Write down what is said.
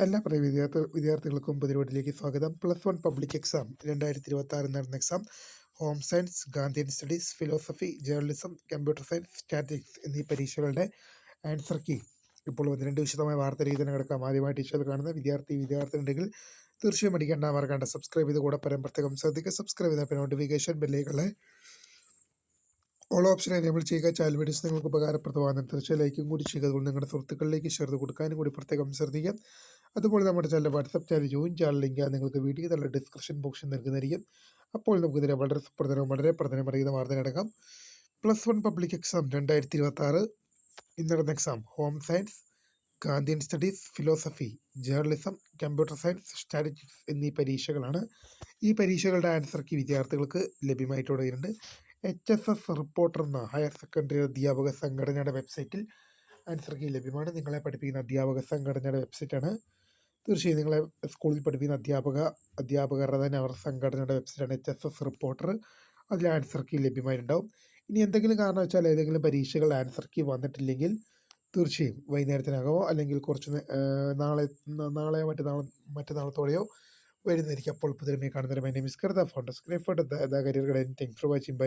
എല്ലാ പ്രിയ വിദ്യാർത്ഥികൾക്കും പുതിയ സ്വാഗതം. +1 പബ്ലിക് എക്സാം 2026 നടന്ന exam home science, Gandhian studies, philosophy, journalism, computer science, statistics എന്നീ പരീക്ഷകളുടെ ആൻസർ കീ ഇപ്പോൾ 12 വിശദമായ വാർത്തയിലേക്ക് തന്നെ കിടക്കാം. ആദ്യമായി ടീച്ചർ കാണുന്ന വിദ്യാർത്ഥി ഉണ്ടെങ്കിൽ തീർച്ചയായും അടിക്കേണ്ട മറക്കണ്ട സബ്സ്ക്രൈബ് ചെയ്ത് കൂടെ പ്രത്യേകം ശ്രദ്ധിക്കുക. സബ്സ്ക്രൈബ് ചെയ്ത നോട്ടിഫിക്കേഷൻ ബെല്ലുകളെ ഓൾ ഓപ്ഷൻ എനേബിൾ ചെയ്യുക. ചാനൽ വീഡിയോസ് നിങ്ങൾക്ക് ഉപകാരപ്രദമാകുന്ന തീർച്ചയായും ലൈക്കും കൂടി ചെയ്യുക. അതുകൊണ്ട് നിങ്ങളുടെ സുഹൃത്തുക്കളിലേക്ക് ഷെയർ ചെയ്ത് കൊടുക്കാനും കൂടി പ്രത്യേകം ശ്രദ്ധിക്കുക. അതുപോലെ നമ്മുടെ channel WhatsApp channel join channel link നിങ്ങൾക്ക് വീഡിയോ തന്നെ ഡിസ്ക്രിപ്ഷൻ ബോക്സിൽ നൽകുന്നതായിരിക്കും. അപ്പോൾ നമുക്കിതിനെ വളരെ സുപ്രധാനവും വളരെ പ്രധാനമറിയുന്ന വാർത്തയിലടക്കാം. +1 പബ്ലിക് എക്സാം 2026 ഇന്ന് നടന്ന exam home science, Gandhian studies, philosophy, journalism, computer science, statistics എന്നീ പരീക്ഷകളാണ്. ഈ പരീക്ഷകളുടെ ആൻസർ കീ വിദ്യാർത്ഥികൾക്ക് ലഭ്യമായിട്ട് തുടങ്ങിയിട്ടുണ്ട്. HSS റിപ്പോർട്ടർ എന്ന ഹയർ സെക്കൻഡറി അധ്യാപക സംഘടനയുടെ വെബ്സൈറ്റിൽ ആൻസർ കീ ലഭ്യമാണ്. നിങ്ങളെ പഠിപ്പിക്കുന്ന അധ്യാപക സംഘടനയുടെ വെബ്സൈറ്റാണ്. തീർച്ചയായും നിങ്ങളെ സ്കൂളിൽ പഠിപ്പിക്കുന്ന അധ്യാപകരുടെ തന്നെ അവർ സംഘടനയുടെ വെബ്സൈറ്റാണ് HSS റിപ്പോർട്ടർ. അതിൽ ആൻസർ കീ ലഭ്യമായിട്ടുണ്ടാവും. ഇനി എന്തെങ്കിലും കാരണം വെച്ചാൽ ഏതെങ്കിലും പരീക്ഷകൾ ആൻസർ കീ വന്നിട്ടില്ലെങ്കിൽ തീർച്ചയായും വൈകുന്നേരത്തിനകമോ അല്ലെങ്കിൽ കുറച്ച് നാളെയോ മറ്റന്നാളത്തോടെയോ വരുന്നതായിരിക്കും. അപ്പോൾ പുതിയ കാണുന്നവരെ മൈ നെയിം ഈസ് കർദ for career guidance. Thanks for watching. By.